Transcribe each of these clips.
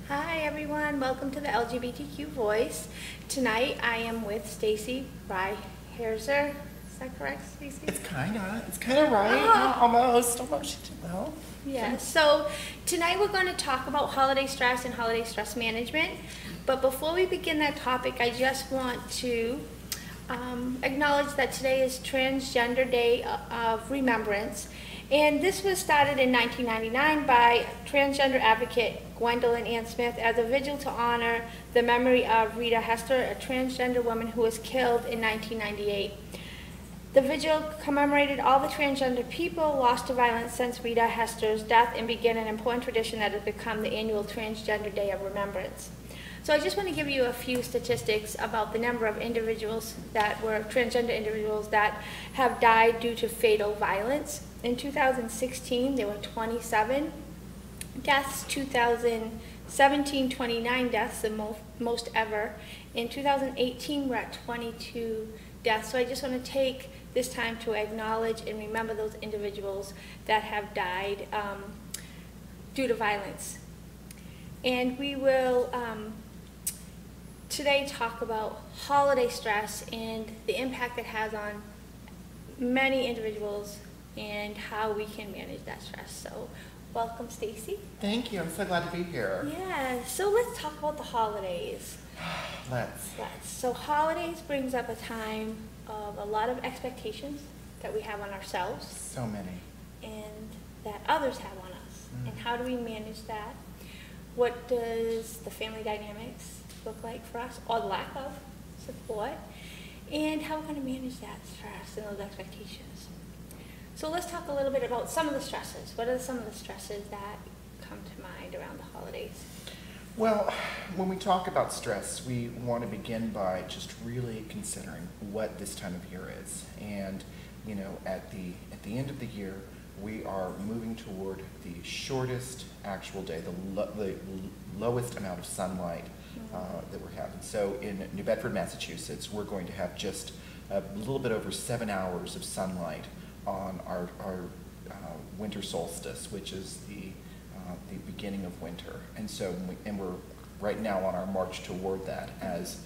Hi everyone, welcome to the LGBTQ Voice. Tonight I am with Stacy Ryherzer. Is that correct, Stacy? It's kind of right. Almost. Well. Yeah, so tonight we're going to talk about holiday stress and holiday stress management. But before we begin that topic, I just want to acknowledge that today is Transgender Day of Remembrance. And this was started in 1999 by transgender advocate Gwendolyn Ann Smith as a vigil to honor the memory of Rita Hester, a transgender woman who was killed in 1998. The vigil commemorated all the transgender people lost to violence since Rita Hester's death and began an important tradition that has become the annual Transgender Day of Remembrance. So I just want to give you a few statistics about the number of individuals that were transgender individuals that have died due to fatal violence. In 2016, there were 27 deaths. 2017, 29 deaths, the most ever. In 2018, we're at 22 deaths. So I just want to take this time to acknowledge and remember those individuals that have died due to violence. And we will today talk about holiday stress and the impact it has on many individuals and how we can manage that stress. So welcome, Stacy. Thank you. I'm so glad to be here. Yeah, so let's talk about the holidays. Let's. So holidays brings up a time of a lot of expectations that we have on ourselves. So many. And that others have on us. And how do we manage that? What does the family dynamics look like for us, or lack of support? And how we're going to manage that stress and those expectations. So let's talk a little bit about some of the stresses. What are some of the stresses that come to mind around the holidays? Well, when we talk about stress, we want to begin by just really considering what this time of year is. And, you know, at the end of the year, we are moving toward the shortest actual day, the lowest amount of sunlight that we're having. So in New Bedford, Massachusetts, we're going to have just a little bit over 7 hours of sunlight on our winter solstice, which is the beginning of winter. And so, we're right now on our march toward that, as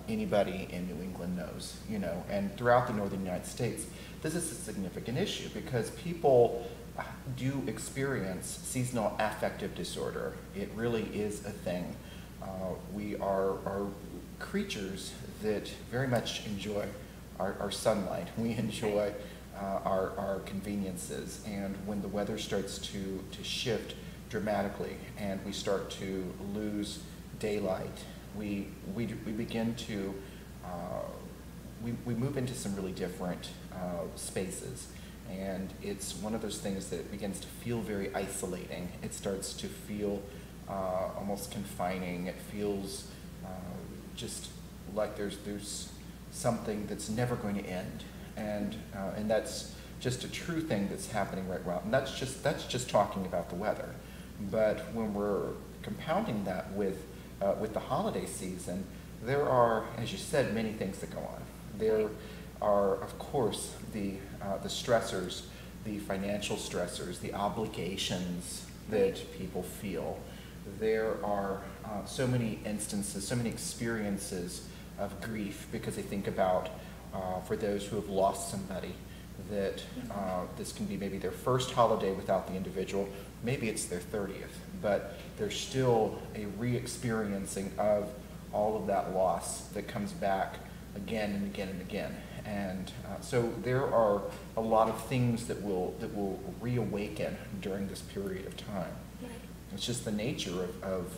anybody in New England knows, you know, and throughout the northern United States, this is a significant issue because people do experience seasonal affective disorder. It really is a thing. We are creatures that very much enjoy our sunlight. We enjoy our conveniences, and when the weather starts to shift dramatically and we start to lose daylight, we begin to we move into some really different spaces, and it's one of those things that begins to feel very isolating. It starts to feel almost confining. It feels just like there's something that's never going to end, and that's just a true thing that's happening right now. And that's just talking about the weather. But when we're compounding that with the holiday season, there are, as you said, many things that go on. There are, of course, the stressors, the financial stressors, the obligations that people feel. There are so many instances, so many experiences of grief, because they think about, for those who have lost somebody, that this can be maybe their first holiday without the individual, maybe it's their 30th, but there's still a re-experiencing of all of that loss that comes back again and again and again. And so there are a lot of things that will reawaken during this period of time. Right. It's just the nature of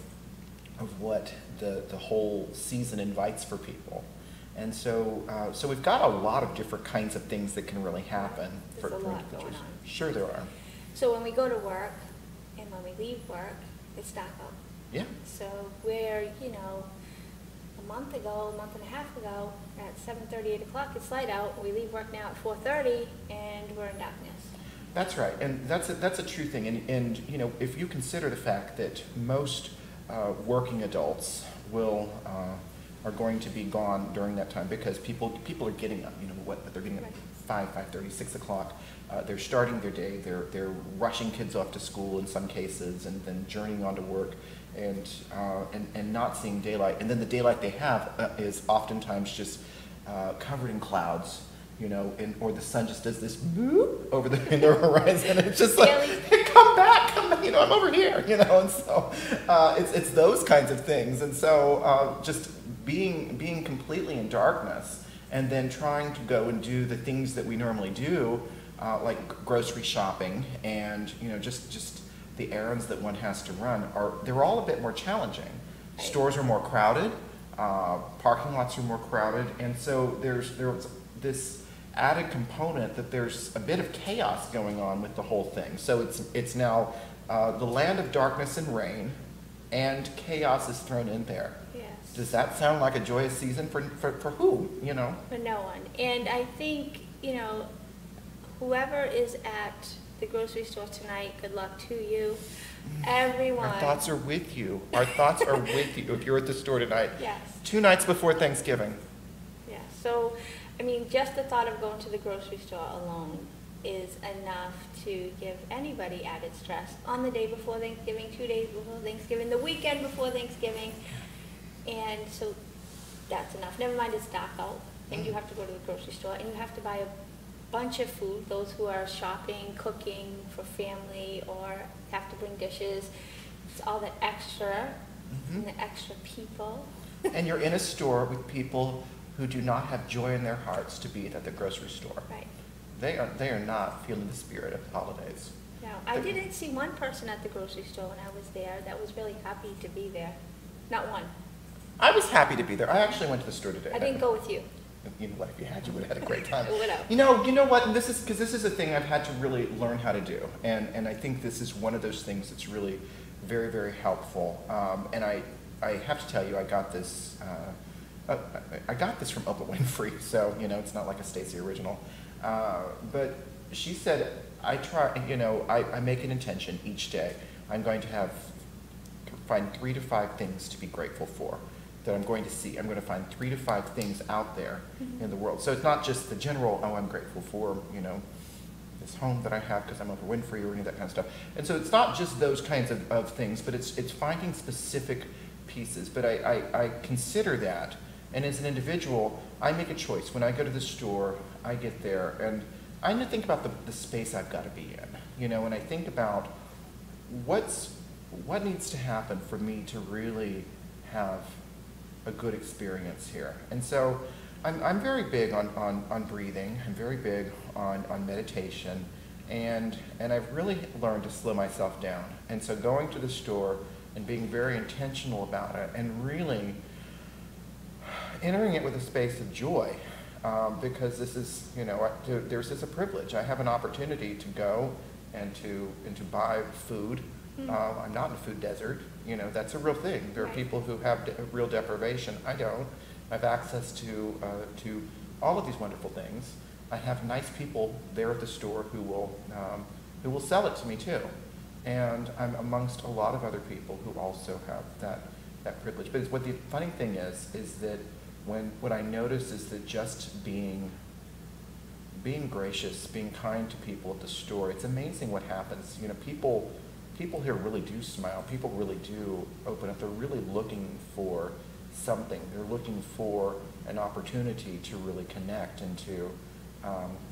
what the whole season invites for people. And so we've got a lot of different kinds of things that can really happen for individuals. Going on. Sure there are. So when we go to work and when we leave work, it's dark out. Yeah. So where, you know, a month and a half ago, at 7:30, 8 o'clock, it's light out. We leave work now at 4:30, and we're in darkness. That's right, and that's a true thing. And you know, if you consider the fact that most working adults are going to be gone during that time, because people are getting up, you know, what they're getting up Right. 5:30, 6 o'clock. They're starting their day. They're rushing kids off to school in some cases, and then journeying on to work, and not seeing daylight. And then the daylight they have is oftentimes just covered in clouds, or the sun just does this boop over in the horizon. It's just like, hey, come back, I'm over here, And so it's those kinds of things. And so just being completely in darkness, and then trying to go and do the things that we normally do, like grocery shopping, and just the errands that one has to run, they're all a bit more challenging. Stores are more crowded, parking lots are more crowded, and so there's this added component that there's a bit of chaos going on with the whole thing. So it's now the land of darkness and rain, and chaos is thrown in there. Yes. Does that sound like a joyous season for who? For no one. And I think whoever is at the grocery store tonight, good luck to you. Everyone. Our thoughts are with you. Our thoughts are with you if you're at the store tonight. Yes. 2 nights before Thanksgiving. Yeah. So, just the thought of going to the grocery store alone is enough to give anybody added stress on the day before Thanksgiving, 2 days before Thanksgiving, the weekend before Thanksgiving. And so that's enough. Never mind, it's dark out, and you have to go to the grocery store, and you have to buy a bunch of food. Those who are shopping, cooking for family, or have to bring dishes, it's all that extra, and the extra people. And you're in a store with people who do not have joy in their hearts to be at the grocery store. Right. They are not feeling the spirit of the holidays. No, I didn't see one person at the grocery store when I was there that was really happy to be there. Not one. I was happy to be there. I actually went to the store today. I didn't go with you. You know what? If you had, you would have had a great time. I would have. You know what? And this is a thing I've had to really learn how to do, and I think this is one of those things that's really very, very helpful. And I have to tell you, I got this. I got this from Oprah Winfrey, so it's not like a Stacey original. But she said, I make an intention each day. I'm going to find 3 to 5 things to be grateful for that I'm going to see. I'm going to find 3 to 5 things out there in the world. So it's not just the general, I'm grateful for, this home that I have because I'm Oprah Winfrey or any of that kind of stuff. And so it's not just those kinds of things, but it's finding specific pieces. But I consider that, and as an individual, I make a choice. When I go to the store, I get there, and I need to think about the space I've got to be in, and I think about what needs to happen for me to really have a good experience here. And so I'm very big on breathing. I'm very big on meditation, and I've really learned to slow myself down. And so going to the store and being very intentional about it, and really entering it with a space of joy, because this is, there's a privilege. I have an opportunity to go and to buy food. I'm not in a food desert. That's a real thing. There are people who have real deprivation. I don't. I have access to all of these wonderful things. I have nice people there at the store who will sell it to me too. And I'm amongst a lot of other people who also have that privilege. But what the funny thing is that what I notice is that just being gracious, being kind to people at the store, it's amazing what happens. People here really do smile. People really do open up. They're really looking for something. They're looking for an opportunity to really connect and to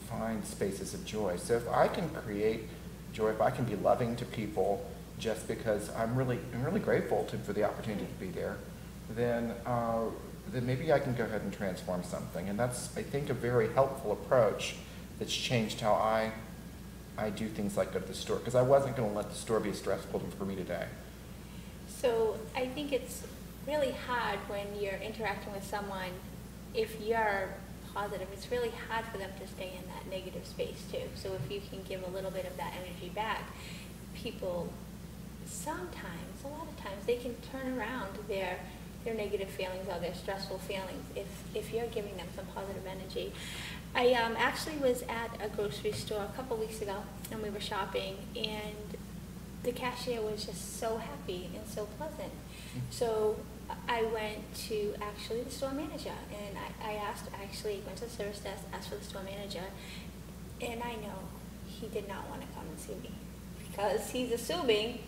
find spaces of joy. So if I can create joy, if I can be loving to people just because I'm really grateful for the opportunity to be there, then maybe I can go ahead and transform something. And that's, I think, a very helpful approach that's changed how I do things like go to the store, because I wasn't going to let the store be a stress point for me today. So I think it's really hard when you're interacting with someone, if you're positive, it's really hard for them to stay in that negative space too. So if you can give a little bit of that energy back, people sometimes, a lot of times, they can turn around their negative feelings or their stressful feelings if you're giving them some positive energy. I actually was at a grocery store a couple weeks ago, and we were shopping, and the cashier was just so happy and so pleasant. So I went to actually the store manager, and I went to the service desk, asked for the store manager, and I know he did not want to come and see me because he's assuming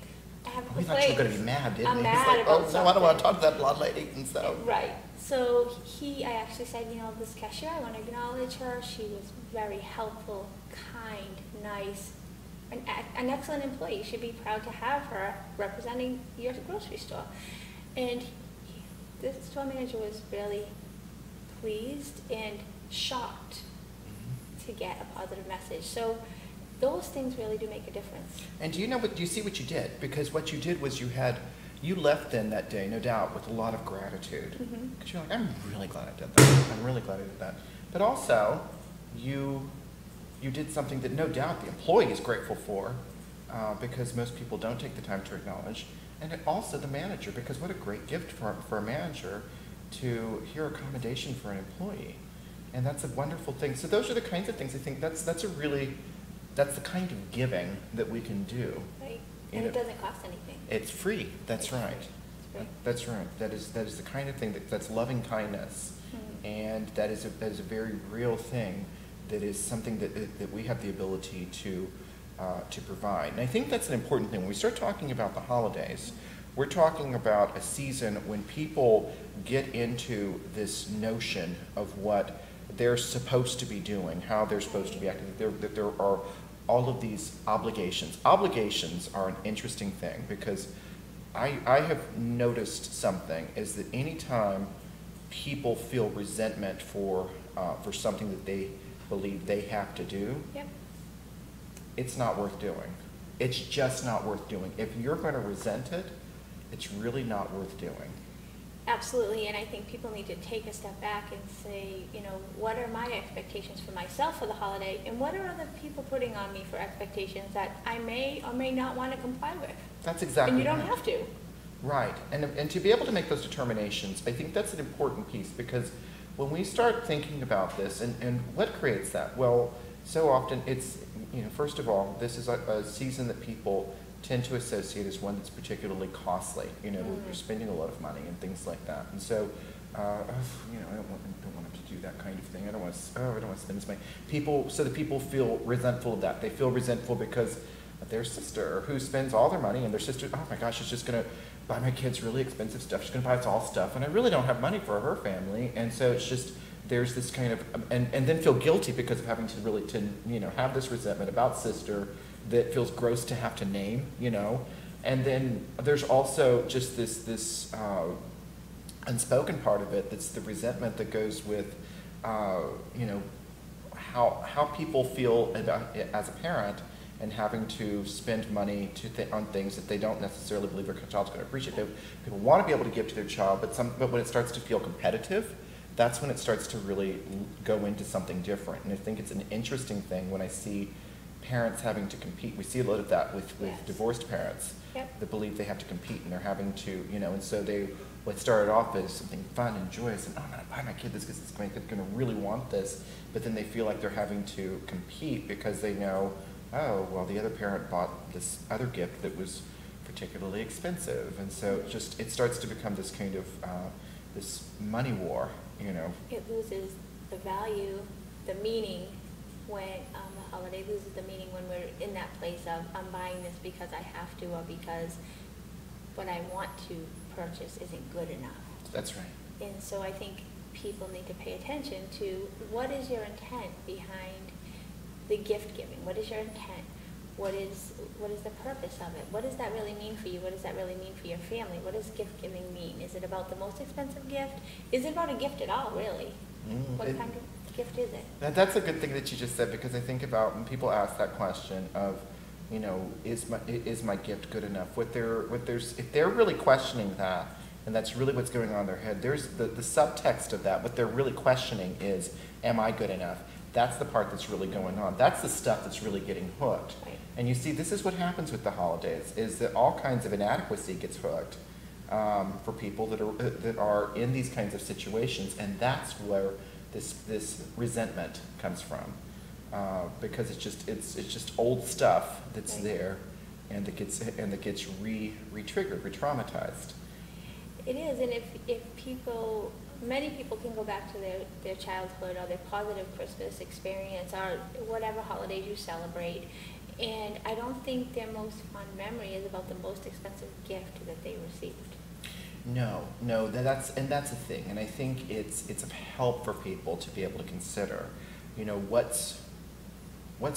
I have a We complaint. thought you were going to be mad, didn't I'm he? mad He's like, about oh, no, I don't want to something. talk to that blonde lady. And so, Right. So I actually said, this cashier, I want to acknowledge her. She was very helpful, kind, nice, an excellent employee. You should be proud to have her representing your grocery store. And the store manager was really pleased and shocked to get a positive message. So those things really do make a difference. and do you see what you did? Because what you did was you left then that day, no doubt, with a lot of gratitude. Because you're like, I'm really glad I did that. I'm really glad I did that. But also, you did something that no doubt the employee is grateful for, because most people don't take the time to acknowledge. And also the manager, because what a great gift for a manager to hear accommodation for an employee. And that's a wonderful thing. So those are the kinds of things I think that's the kind of giving that we can do. Right. And it doesn't cost anything. It's free. That's It's right. free. That's right. That is the kind of thing that's loving kindness, and that is a very real thing. That is something that we have the ability to provide. And I think that's an important thing. When we start talking about the holidays, we're talking about a season when people get into this notion of what they're supposed to be doing, how they're supposed to be acting, that there are all of these obligations. Obligations are an interesting thing because I have noticed something is that anytime people feel resentment for something that they believe they have to do, Yep. it's not worth doing. It's just not worth doing. If you're going to resent it, it's really not worth doing. Absolutely, and I think people need to take a step back and say, what are my expectations for myself for the holiday, and what are other people putting on me for expectations that I may or may not want to comply with? That's exactly And you don't right. have to. Right, and to be able to make those determinations, I think that's an important piece because when we start thinking about this, and what creates that? Well, so often it's, first of all, this is a season that people tend to associate as one that's particularly costly. You're spending a lot of money and things like that, and so, I don't want to do that kind of thing. I don't want to spend this money. The people feel resentful of that. They feel resentful because their sister who spends all their money, and their sister, oh my gosh, she's just going to buy my kids really expensive stuff. She's going to buy us all stuff, and I really don't have money for her family, and so it's just there's this kind of and then feel guilty because of having to really have this resentment about sister that feels gross to have to name, and then there's also just this unspoken part of it that's the resentment that goes with how people feel about it as a parent and having to spend money on things that they don't necessarily believe their child's going to appreciate. People want to be able to give to their child, but when it starts to feel competitive, that's when it starts to really go into something different. And I think it's an interesting thing when I see parents having to compete. We see a lot of that with Yes. divorced parents Yep. that believe they have to compete and they're having to, and so what started off as something fun and joyous, and I'm going to buy my kid this because my kid's going to really want this, but then they feel like they're having to compete because they know, oh, well, the other parent bought this other gift that was particularly expensive, and so it starts to become this kind of this money war, It loses the value, the meaning when the holiday loses the meaning when we're in that place of I'm buying this because I have to or because what I want to purchase isn't good enough. That's right. And so I think people need to pay attention to what is your intent behind the gift giving? What is your intent? What is the purpose of it? What does that really mean for you? What does that really mean for your family? What does gift giving mean? Is it about the most expensive gift? Is it about a gift at all, really? What kind of gift is it? Now, that's a good thing that you just said, because I think about when people ask that question of, is my gift good enough? If they're really questioning that, and that's really what's going on in their head, there's the subtext of that. What they're really questioning is, am I good enough? That's the part that's really going on. That's the stuff that's really getting hooked. Right. And you see, this is what happens with the holidays, is that all kinds of inadequacy gets hooked for people that are in these kinds of situations, and that's where this resentment comes from, because it's just old stuff that's Right. there and that gets re-triggered, re-traumatized. It is, and if people, many people can go back to their childhood or their positive Christmas experience or whatever holidays you celebrate, and I don't think their most fun memory is about the most expensive gift that they received. No, that's the thing, and I think it's of help for people to be able to consider, what's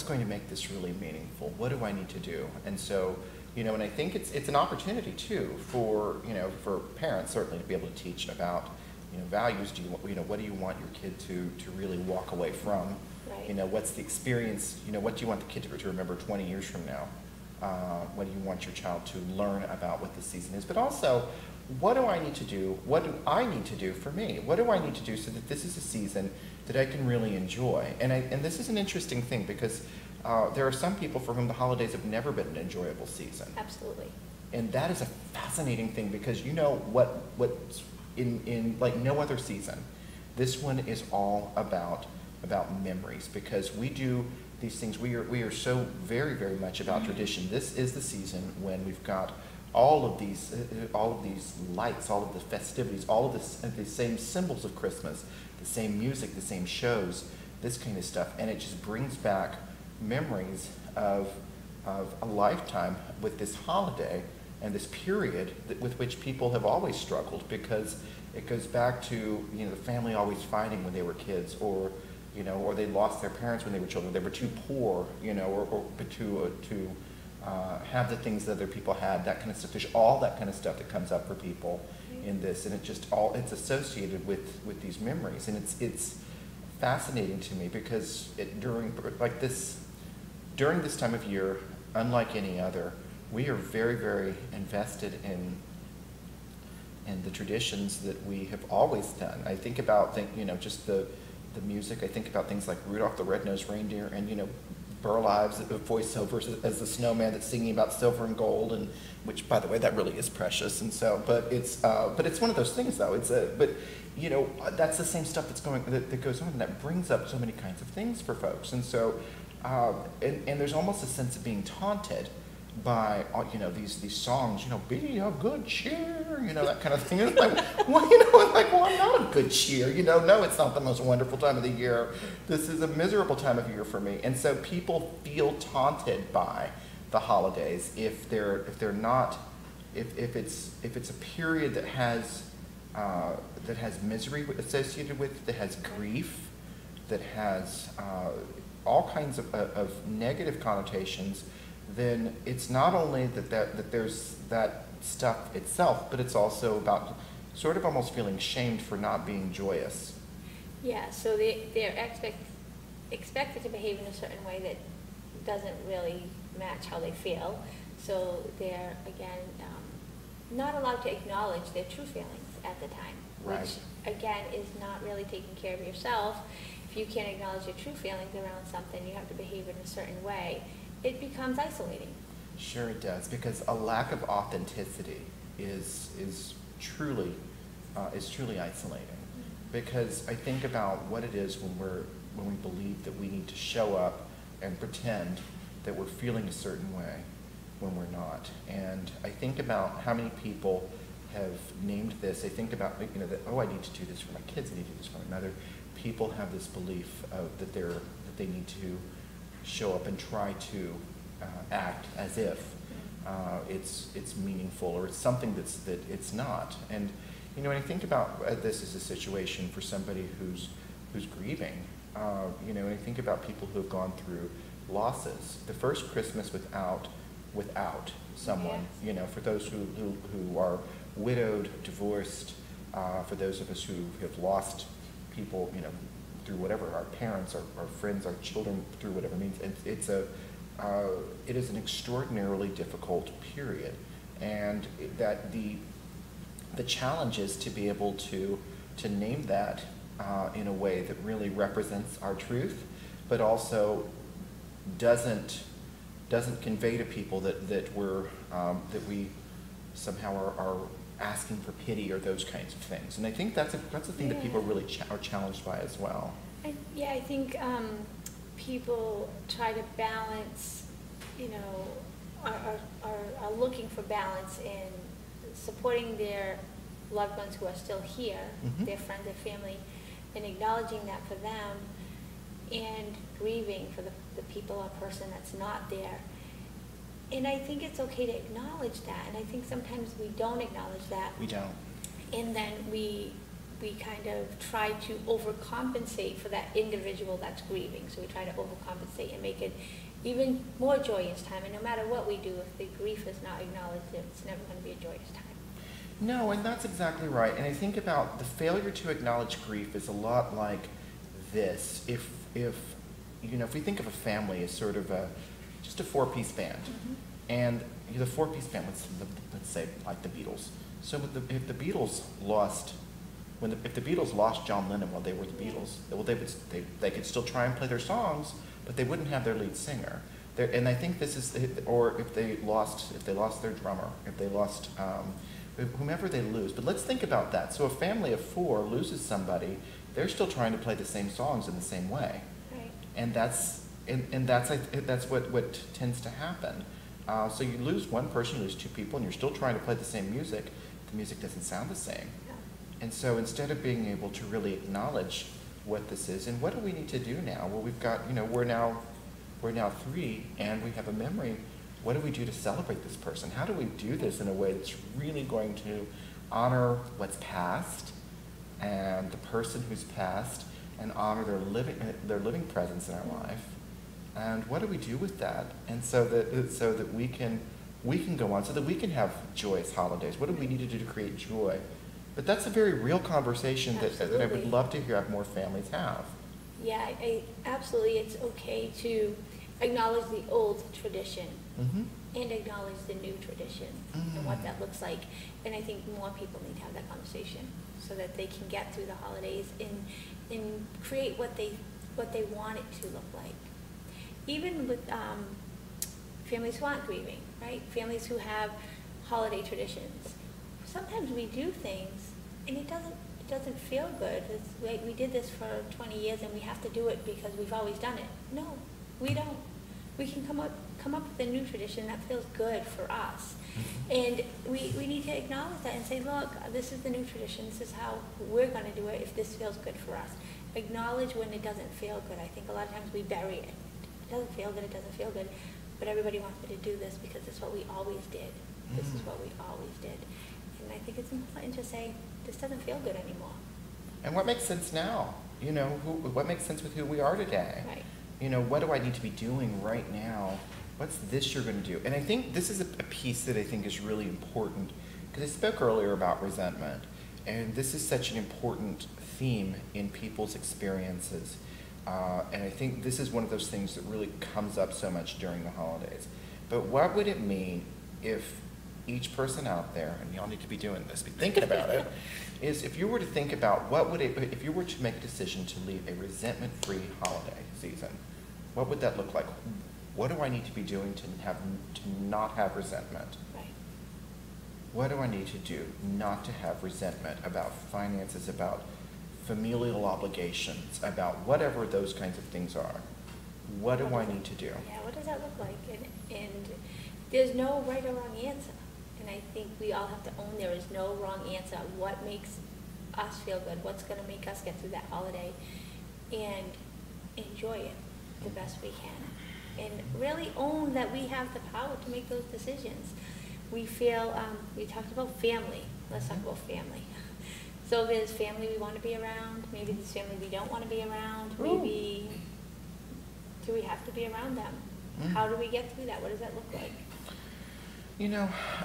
going to make this really meaningful? What do I need to do? And so, and I think it's an opportunity too for parents certainly to be able to teach about, values. What do you want your kid to really walk away from? Right. What's the experience? What do you want the kid to remember 20 years from now? What do you want your child to learn about what the season is? But also, what do I need to do? What do I need to do for me? What do I need to do so that this is a season that I can really enjoy? And this is an interesting thing because there are some people for whom the holidays have never been an enjoyable season. Absolutely. And that is a fascinating thing because what's in like no other season, this one is all about memories because we do these things. We are so very, very much about tradition. This is the season when we've got all of these lights, all of the festivities, all of the same symbols of Christmas, the same music, the same shows, this kind of stuff, and it just brings back memories of a lifetime with this holiday and this period with which people have always struggled because it goes back to the family always fighting when they were kids, or they lost their parents when they were children, they were too poor, or to have the things that other people had, that kind of stuff. There's all that kind of stuff that comes up for people in this, and it's associated with these memories, and it's fascinating to me because during this time of year, unlike any other, we are very, very invested in the traditions that we have always done. I think about just the music. I think about things like Rudolph the Red-Nosed Reindeer and Burl Ives' voiceovers as the snowman that's singing about silver and gold, and which, by the way, that really is precious. And so, but it's one of those things, though. That's the same stuff that goes on, and that brings up so many kinds of things for folks. And so, and there's almost a sense of being taunted by these songs, be of good cheer, that kind of thing. It's like, well, I'm not of good cheer, no, it's not the most wonderful time of the year. This is a miserable time of year for me. And so people feel taunted by the holidays if it's a period that has misery associated with it, that has grief, that has all kinds of negative connotations. Then it's not only that there's that stuff itself, but it's also about sort of almost feeling shamed for not being joyous. Yeah, so they're expected to behave in a certain way that doesn't really match how they feel. So they're, again, not allowed to acknowledge their true feelings at the time, right. Which, again, is not really taking care of yourself. If you can't acknowledge your true feelings around something, you have to behave in a certain way. It becomes isolating. Sure it does, because a lack of authenticity is truly isolating. Because I think about what it is when we believe that we need to show up and pretend that we're feeling a certain way when we're not. And I think about how many people have named this. I think about that, I need to do this for my kids, I need to do this for my mother. People have this belief that they need to show up and try to act as if it's meaningful, or it's something that it's not. And when I think about this as a situation for somebody who's grieving, and I think about people who have gone through losses. The first Christmas without someone, Yes. For those who are widowed, divorced, for those of us who have lost people, through whatever, our parents, our friends, our children, through whatever means, it is an extraordinarily difficult period, and that the challenge is to be able to name that in a way that really represents our truth, but also doesn't convey to people that we somehow are asking for pity or those kinds of things. And I think that's a thing that people really are challenged by as well. I think people try to balance, are looking for balance in supporting their loved ones who are still here, their friends, their family, and acknowledging that for them, and grieving for the people or person that's not there. And I think it's okay to acknowledge that, and I think sometimes we don't acknowledge that. We don't. And then we kind of try to overcompensate for that individual that's grieving. So we try to overcompensate and make it even more joyous time. And no matter what we do, if the grief is not acknowledged, it's never going to be a joyous time. No, and that's exactly right. And I think about the failure to acknowledge grief is a lot like this. If you know, if we think of a family as sort of just a four-piece band, and the four-piece band, let's say like the Beatles. So if the Beatles lost, if the Beatles lost John Lennon while they were the Beatles, well, they could still try and play their songs, but they wouldn't have their lead singer. And I think this is, or if they lost their drummer, if they lost whomever they lose. But let's think about that. So a family of four loses somebody, they're still trying to play the same songs in the same way, Right. and that's what tends to happen. So you lose one person, you lose two people, and you're still trying to play the same music. The music doesn't sound the same. Yeah. And so instead of being able to really acknowledge what this is, and what do we need to do now? Well, we've got, we're now 3, and we have a memory. What do we do to celebrate this person? How do we do this in a way that's really going to honor what's past and the person who's passed, and honor their living presence in our life? And what do we do with that? And so that we can go on, so that we can have joyous holidays. What do we need to do to create joy? But that's a very real conversation that I would love to have more families have. Yeah, absolutely. It's okay to acknowledge the old tradition and acknowledge the new tradition and what that looks like. And I think more people need to have that conversation so that they can get through the holidays and create what they want it to look like. Even with families who aren't grieving, right? Families who have holiday traditions. Sometimes we do things and it doesn't feel good. It's like we did this for 20 years and we have to do it because we've always done it. No, we don't. We can come up with a new tradition that feels good for us. And we need to acknowledge that and say, look, this is the new tradition. This is how we're going to do it if this feels good for us. Acknowledge when it doesn't feel good. I think a lot of times we bury it. It doesn't feel good, it doesn't feel good. But everybody wants me to do this because it's what we always did. This is what we always did. And I think it's important to say, this doesn't feel good anymore. And what makes sense now? What makes sense with who we are today? Right. What do I need to be doing right now? What's this you're going to do? And I think this is a piece that I think is really important, because I spoke earlier about resentment, and this is such an important theme in people's experiences. And I think this is one of those things that really comes up so much during the holidays. But what would it mean if each person out there, and y'all need to be doing this, be thinking about it, is if you were to think about if you were to make a decision to leave a resentment-free holiday season, what would that look like? What do I need to be doing to not have resentment? Right. What do I need to do not to have resentment about finances, about familial obligations, about whatever those kinds of things are? What do I need to do? Yeah, what does that look like? And there's no right or wrong answer. And I think we all have to own there is no wrong answer. What makes us feel good? What's going to make us get through that holiday? And enjoy it the best we can. And really own that we have the power to make those decisions. We feel, we talked about family. Let's talk about family. So there's family we want to be around. Maybe there's family we don't want to be around. Maybe, do we have to be around them? How do we get through that? What does that look like?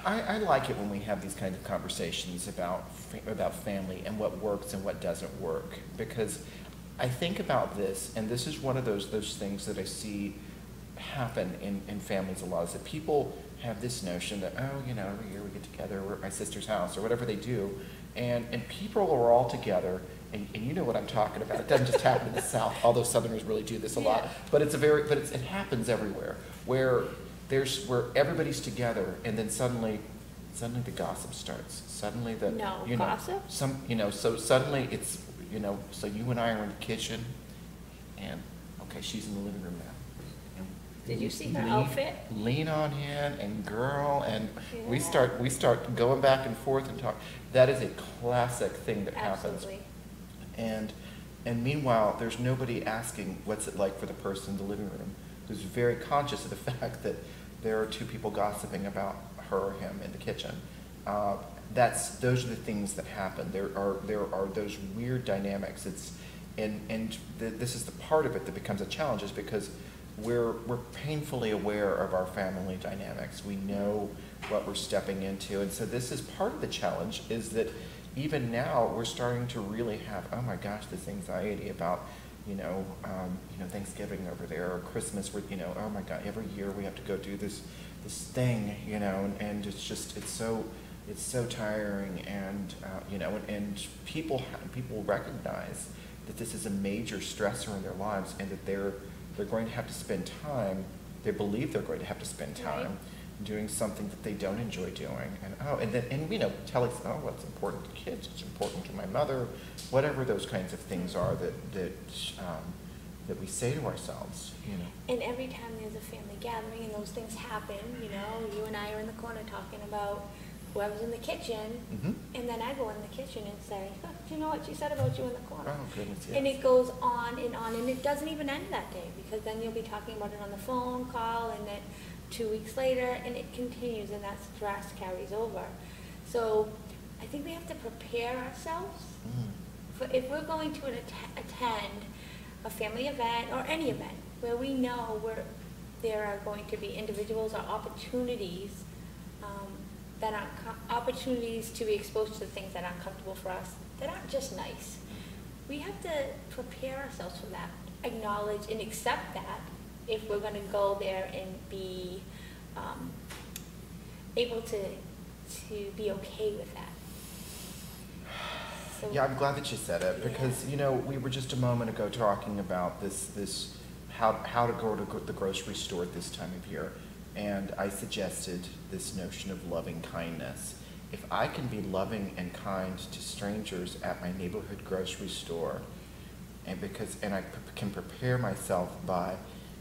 I like it when we have these kinds of conversations about family and what works and what doesn't work, because I think about this, and this is one of those things that I see happen in families a lot, is that people have this notion that, every year we get together, we're at my sister's house, or whatever they do, and people are all together, and you know what I'm talking about. It doesn't just happen in the South, although Southerners really do this a lot, but it happens everywhere, where everybody's together, and then suddenly the gossip starts. Suddenly gossip? So suddenly it's, so you and I are in the kitchen, and okay, she's in the living room now, Did you see her outfit? Lean on in and girl, and Yeah. we start going back and forth and talk. That is a classic thing that happens. Absolutely. And meanwhile, there's nobody asking what's it like for the person in the living room who's very conscious of the fact that there are two people gossiping about her or him in the kitchen. Those are the things that happen. There are those weird dynamics. This is the part of it that becomes a challenge, is because we're painfully aware of our family dynamics. We know what we're stepping into, and so this is part of the challenge, is that even now we're starting to really have, oh my gosh, this anxiety about, Thanksgiving over there, or Christmas, where, oh my God, every year we have to go do this thing, and it's so tiring, and and people recognize that this is a major stressor in their lives, and that they're going to have to spend time. They believe they're going to have to spend time Right. doing something that they don't enjoy doing, telling, oh, what's important to kids, it's important to my mother, whatever those kinds of things are that we say to ourselves, And every time there's a family gathering and those things happen, you and I are in the corner talking about whoever's in the kitchen, Mm-hmm. and then I go in the kitchen and say, oh, do you know what she said about you in the corner? Oh goodness, yes. And it goes on, and it doesn't even end that day, because then you'll be talking about it on the phone call, and then 2 weeks later, and it continues, and that stress carries over. So I think we have to prepare ourselves. If we're going to attend a family event or any event where we know there are going to be individuals or opportunities that aren't opportunities to be exposed to things that aren't comfortable for us, that aren't just nice. We have to prepare ourselves for that, acknowledge and accept that, if we're going to go there and be able to be okay with that. So, Yeah, I'm glad that you said it, because we were just a moment ago talking about this how to go to the grocery store at this time of year, and I suggested this notion of loving kindness. If I can be loving and kind to strangers at my neighborhood grocery store, and I can prepare myself by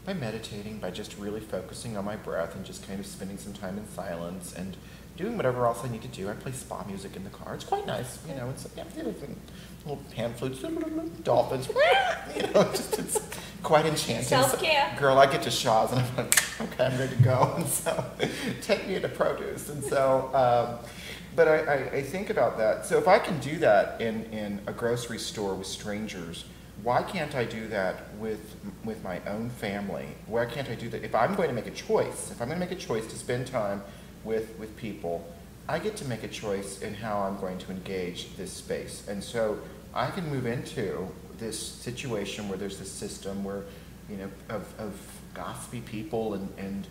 meditating, by just really focusing on my breath and just kind of spending some time in silence and doing whatever else I need to do. I play spa music in the car. It's quite nice, It's little pan flutes, dolphins, it's quite enchanting. Self-care. So, girl, I get to Shaw's and I'm like, okay, I'm ready to go. And so, take me to produce. And so, but I think about that. So if I can do that in a grocery store with strangers, why can't I do that with my own family? Why can't I do that? If I'm going to make a choice, to spend time with people, I get to make a choice in how I'm going to engage this space. And so I can move into this situation where there's this system where, of gossipy people and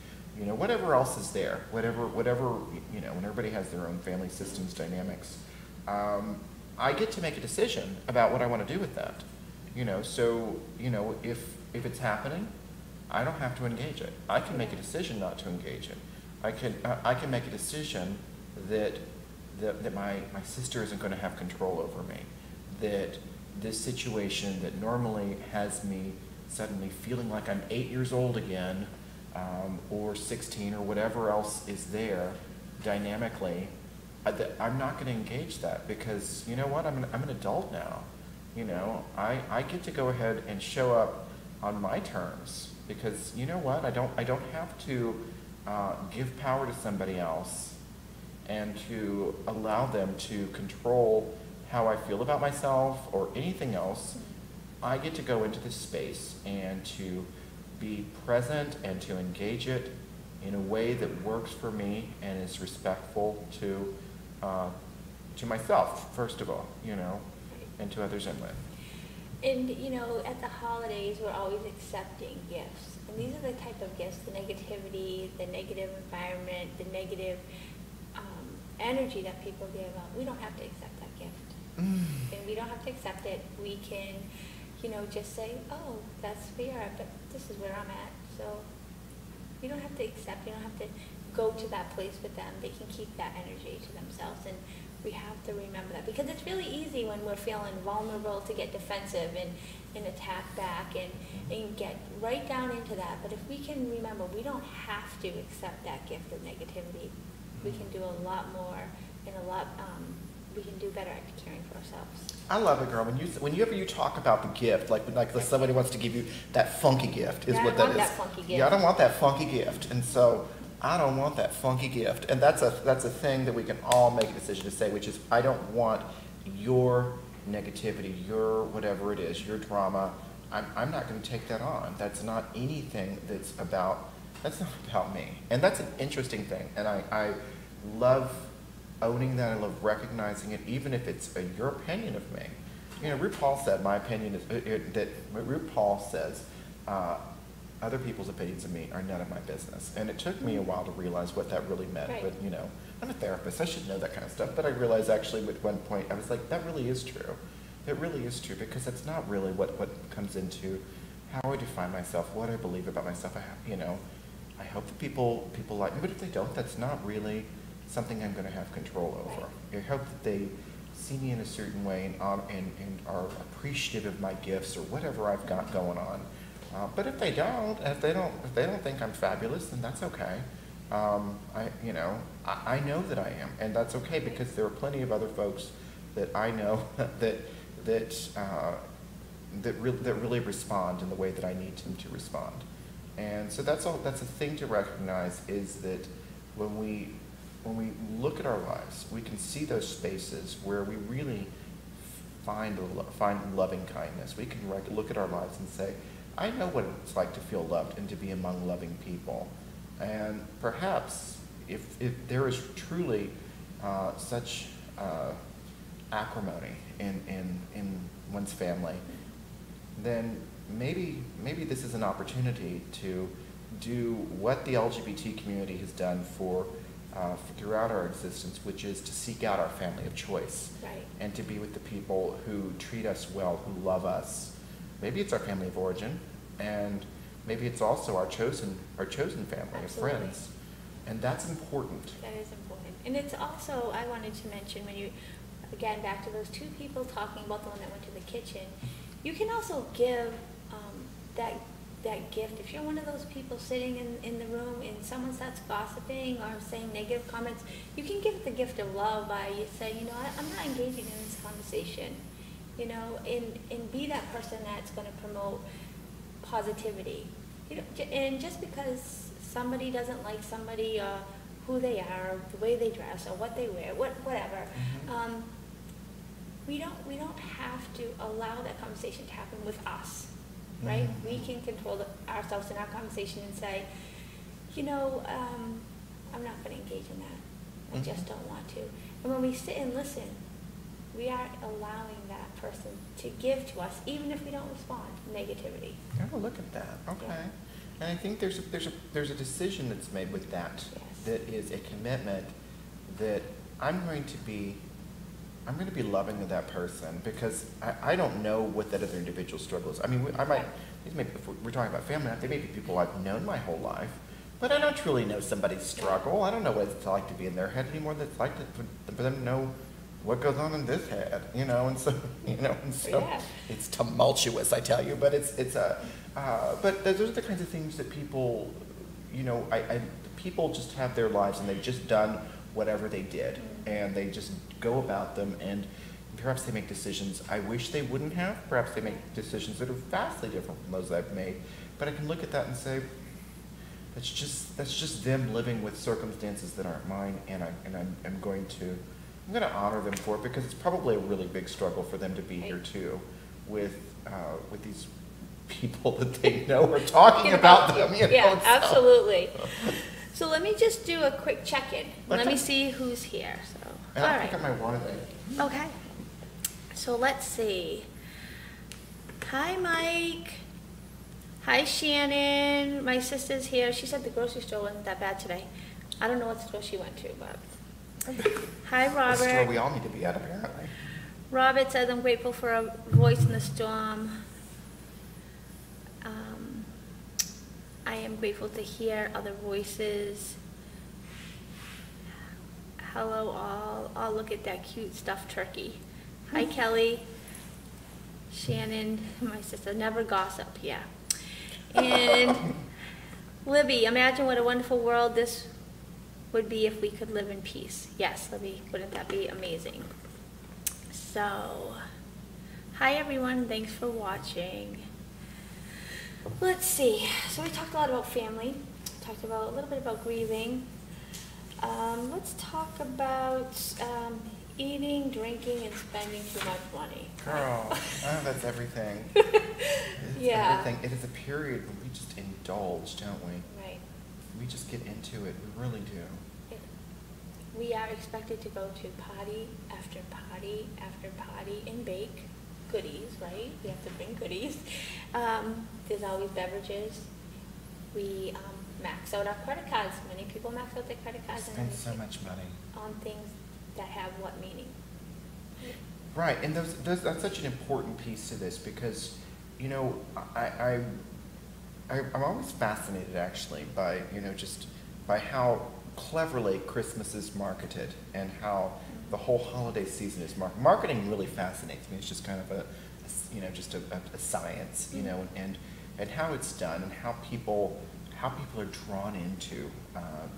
whatever else is there, whatever, when everybody has their own family systems dynamics, I get to make a decision about what I want to do with that. So, if it's happening, I don't have to engage it. I can make a decision not to engage it. I can make a decision that my sister isn't going to have control over me, that this situation that normally has me suddenly feeling like I'm 8 years old again, or 16 or whatever else is there dynamically, I'm not going to engage that, because you know what, I'm an adult now. I get to go ahead and show up on my terms, because you know what, I don't have to give power to somebody else and to allow them to control how I feel about myself or anything else. I get to go into this space and to be present and to engage it in a way that works for me and is respectful to myself, first of all, and to others I'm with. And, at the holidays, we're always accepting gifts. And these are the type of gifts, the negativity, the negative environment, the negative energy that people give up. We don't have to accept that gift. And we don't have to accept it. We can, just say, oh, that's fair, but this is where I'm at. So you don't have to accept, you don't have to go to that place with them. They can keep that energy to themselves. And we have to remember that, because it's really easy when we're feeling vulnerable to get defensive and attack back and get right down into that. But if we can remember, we don't have to accept that gift of negativity. We can do a lot more and we can do better at caring for ourselves. I love it, girl. Whenever you talk about the gift, like somebody wants to give you that funky gift, is what that is. I don't want that funky gift. Yeah, I don't want that funky gift, and so I don't want that funky gift, and that's a thing that we can all make a decision to say, which is I don't want your negativity, your whatever it is, your drama. I'm not going to take that on. That's not anything that's not about me, and that's an interesting thing, and I love owning that. I love recognizing it, even if it's your opinion of me. You know, RuPaul said my opinion is that RuPaul says other people's opinions of me are none of my business, and it took me a while to realize what that really meant. Right. But you know, I'm a therapist; I should know that kind of stuff. But I realized actually at one point I was like, that really is true. It really is true, because that's not really what comes into how I define myself, what I believe about myself. I hope that people like me, but if they don't, that's not really something I'm going to have control over. I hope that they see me in a certain way and are appreciative of my gifts or whatever I've got going on. But if they don't think I'm fabulous, then that's okay. I know that I am, and that's okay, because there are plenty of other folks that I know that really respond in the way that I need them to respond. And so that's a thing to recognize, is that when we look at our lives, we can see those spaces where we really find loving kindness. We can look at our lives and say, I know what it's like to feel loved and to be among loving people. And perhaps if there is truly such acrimony in one's family, then maybe this is an opportunity to do what the LGBT community has done throughout our existence, which is to seek out our family of choice. Right. And to be with the people who treat us well, who love us. Maybe it's our family of origin, and maybe it's also our chosen family of friends. And that's important. That is important. And it's also, I wanted to mention, when you, again, back to those two people talking about the one that went to the kitchen, you can also give that gift. If you're one of those people sitting in the room and someone starts gossiping or saying negative comments, you can give the gift of love by you say, you know, I'm not engaging in this conversation, you know, and be that person that's going to promote positivity. You know, and just because somebody doesn't like somebody or who they are, or the way they dress, or what they wear, whatever, we don't have to allow that conversation to happen with us. Right? Mm-hmm. We can control ourselves in our conversation and say, you know, I'm not going to engage in that. I just don't want to. And when we sit and listen, we are allowing that person to give to us, even if we don't respond negativity. Oh, look at that. Okay. Yeah. And I think there's a decision that's made with that. Yes. That is a commitment that I'm going to be loving of that person, because I don't know what that other individual struggle is. I mean, maybe if we're talking about family, they may be people I've known my whole life, but I don't truly know somebody's struggle. I don't know what it's like to be in their head anymore. That's like for them to know what goes on in this head, you know, and so yeah. It's tumultuous, I tell you, but but those are the kinds of things that people, you know, people just have their lives and they've just done whatever they did, and they just go about them, and perhaps they make decisions I wish they wouldn't have. Perhaps they make decisions that are vastly different from those I've made. But I can look at that and say, that's just them living with circumstances that aren't mine, and I'm going to honor them for it, because it's probably a really big struggle for them to be here too, with these people that they know are talking about them. You know, yeah, absolutely. So let me just do a quick check-in. Let me see who's here. So, and I'll pick up my water there. Okay. So let's see. Hi, Mike. Hi, Shannon. My sister's here. She said the grocery store wasn't that bad today. I don't know what store she went to, but... Hi, Robert. The store we all need to be at, apparently. Robert says, I'm grateful for a voice in the storm. I am grateful to hear other voices. hello all. Oh, look at that cute stuffed turkey. Hi, Kelly. Shannon, my sister, never gossip, yeah. And Libby, imagine what a wonderful world this would be if we could live in peace. Yes, Libby, wouldn't that be amazing? So, hi everyone, thanks for watching. Let's see, so we talked a lot about family, talked about a little bit about grieving. Let's talk about eating, drinking, and spending too much money. Girl, oh, that's everything. It's Yeah. everything. It is a period when we just indulge, don't we? Right. We just get into it. We really do. We are expected to go to party after party after party and bake goodies, right? We have to bring goodies. There's always beverages. We max out our credit cards. Many people max out their credit cards Spend so much money. on things that have what meaning? Right, and that's such an important piece to this because, you know, I'm always fascinated actually by, you know, just by how cleverly Christmas is marketed and how the whole holiday season is marketed. Marketing really fascinates me. It's just kind of just a science, you know, and how it's done and how people are drawn into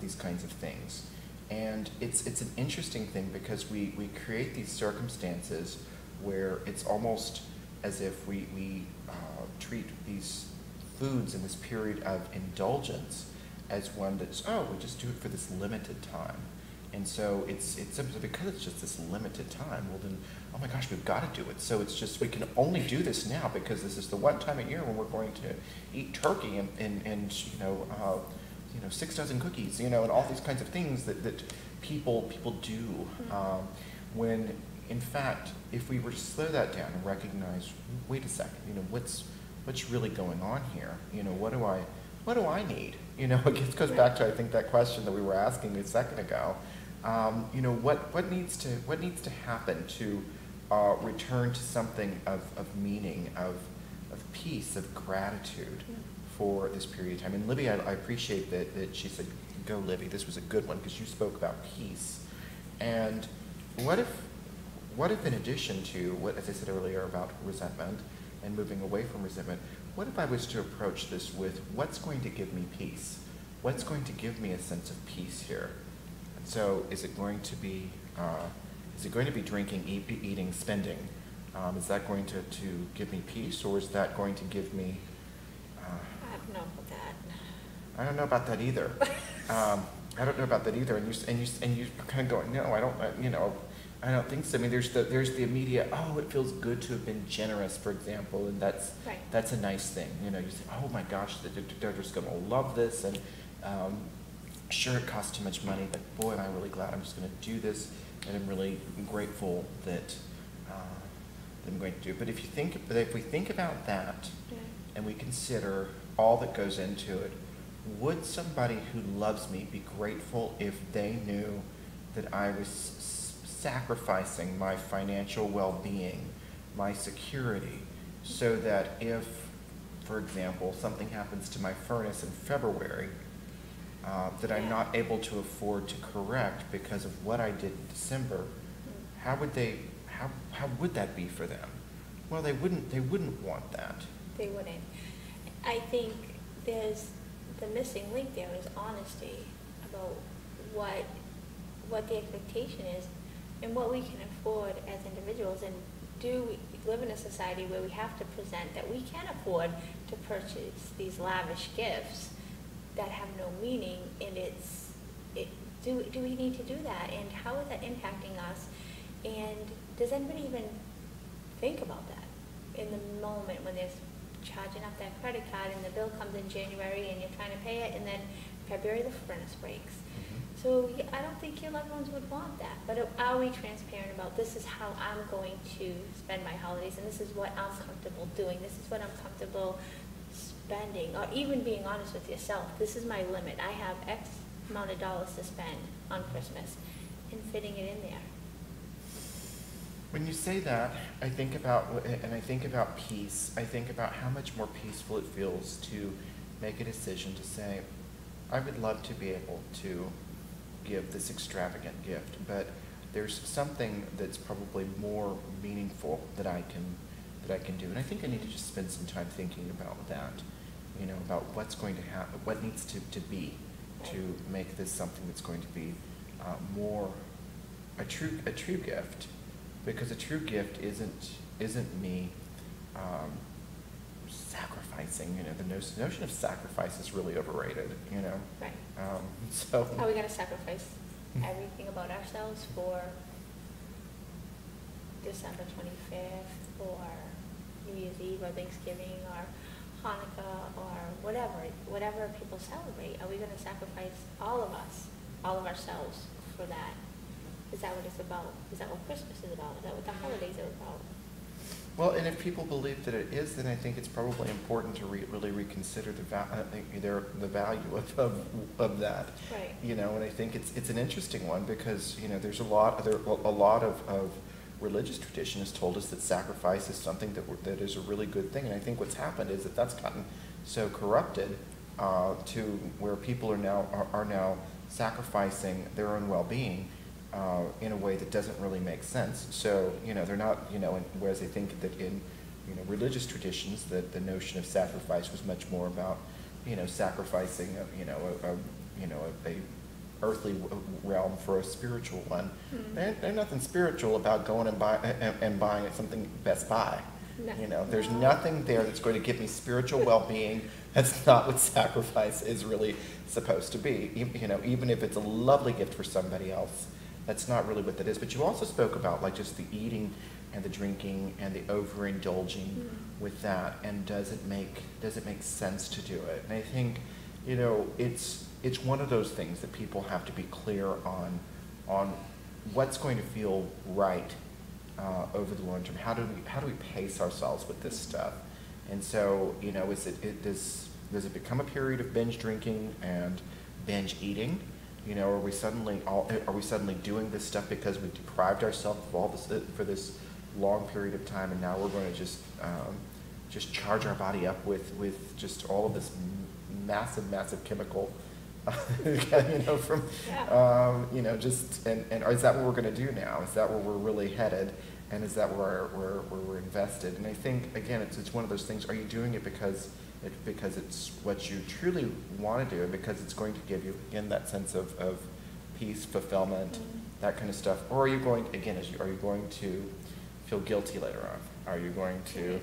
these kinds of things. And it's an interesting thing because we create these circumstances where it's almost as if we treat these foods in this period of indulgence as one that's, oh, we just do it for this limited time. And so it's because it's just this limited time, well then, oh my gosh, we've got to do it. So it's just, we can only do this now because this is the one time a year when we're going to eat turkey and 6 dozen cookies, you know, and all these kinds of things that people do. When in fact, if we were to slow that down and recognize, wait a second, you know, what's really going on here? You know, what do I need? You know, it goes back to, I think, that question that we were asking a second ago. You know, what needs to happen to return to something of meaning, of peace, of gratitude for this period of time? And Libby, I appreciate that she said, go Libby, this was a good one because you spoke about peace. And what if in addition to what, as I said earlier, about resentment and moving away from resentment, what if I was to approach this with what's going to give me peace? What's going to give me a sense of peace here? And so is it going to be drinking, eating, spending? Is that going to give me peace, or is that going to give me... I don't know about that. I don't know about that either. I don't know about that either. And you kind of going, no, I don't. I don't think so. I mean, there's the immediate. Oh, it feels good to have been generous, for example, and that's a nice thing. You know, you say, oh my gosh, they're just going to love this, and sure, it costs too much money, but boy, am I really glad I'm just going to do this, and I'm really grateful that I'm going to do it. But if we think about that, and we consider all that goes into it, would somebody who loves me be grateful if they knew that I was sacrificing my financial well-being, my security, so that if, for example, something happens to my furnace in February that I'm not able to afford to correct because of what I did in December, how would that be for them? Well, they wouldn't want that. They wouldn't. I think there's the missing link there is honesty about what the expectation is and what we can afford as individuals, and do we live in a society where we have to present that we can afford to purchase these lavish gifts that have no meaning, and do we need to do that, and how is that impacting us, and does anybody even think about that in the moment when there's charging up that credit card and the bill comes in January and you're trying to pay it, and then February the furnace breaks? So I don't think your loved ones would want that, but are we transparent about, this is how I'm going to spend my holidays, and this is what I'm comfortable doing, this is what I'm comfortable spending, or even being honest with yourself, this is my limit, I have X amount of dollars to spend on Christmas, and fitting it in there. When you say that, I think about peace. I think about how much more peaceful it feels to make a decision to say, I would love to be able to give this extravagant gift, but there's something that's probably more meaningful that I can do. And I think I need to just spend some time thinking about that, about what's going to happen, what needs to be to make this something that's going to be more a true gift, because a true gift isn't me sacrificing. The notion of sacrifice is really overrated. Right. So. Are we gonna sacrifice everything about ourselves for December 25th or New Year's Eve or Thanksgiving or Hanukkah or whatever people celebrate? Are we gonna sacrifice all of us, all of ourselves for that? Is that what it's about? Is that what Christmas is about? Is that what the holidays are about? Well, and if people believe that it is, then I think it's probably important to really reconsider the value of that. Right. And I think it's an interesting one because there's a lot of religious tradition has told us that sacrifice is something that is a really good thing, and I think what's happened is that's gotten so corrupted to where people are now sacrificing their own well-being in a way that doesn't really make sense. So, they're not, whereas I think that in, religious traditions, that the notion of sacrifice was much more about, sacrificing, a earthly realm for a spiritual one. Mm-hmm. There's nothing spiritual about going and buying at something Best Buy. No. There's nothing there that's going to give me spiritual well-being. That's not what sacrifice is really supposed to be. Even if it's a lovely gift for somebody else, that's not really what that is. But you also spoke about just the eating and the drinking and the overindulging with that. And does it make sense to do it? And I think, it's one of those things that people have to be clear on what's going to feel right over the long term. How do we pace ourselves with this stuff? And so, does it become a period of binge drinking and binge eating? Are we suddenly doing this stuff because we deprived ourselves of all this for this long period of time, and now we're going to just charge our body up with just all of this massive chemical, from and is that what we're going to do now? Is that where we're really headed? And is that where we're invested? And I think, again, it's one of those things. Are you doing it because it's what you truly want to do, and because it's going to give you, again, that sense of peace, fulfillment, that kind of stuff? Or are you going, again, are you going to feel guilty later on? Are you going to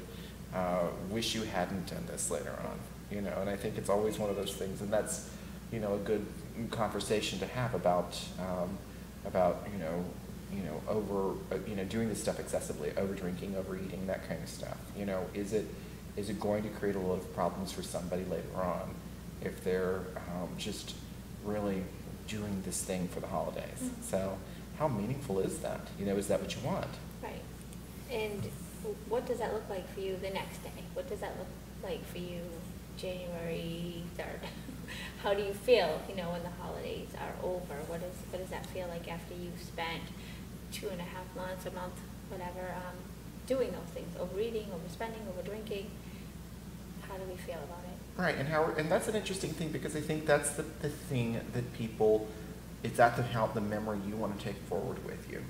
wish you hadn't done this later on? And I think it's always one of those things, and that's, a good conversation to have about doing this stuff excessively, over drinking, overeating, that kind of stuff. Is it going to create a lot of problems for somebody later on if they're just really doing this thing for the holidays? Mm-hmm. So how meaningful is that? Is that what you want? Right. And what does that look like for you the next day? What does that look like for you January 3rd? How do you feel, when the holidays are over? What does that feel like after you've spent 2.5 months, a month, whatever, doing those things, overeating, overspending, overdrinking? How do we feel about it? Right, and that's an interesting thing, because I think that's the thing that people, is that the memory you want to take forward with you?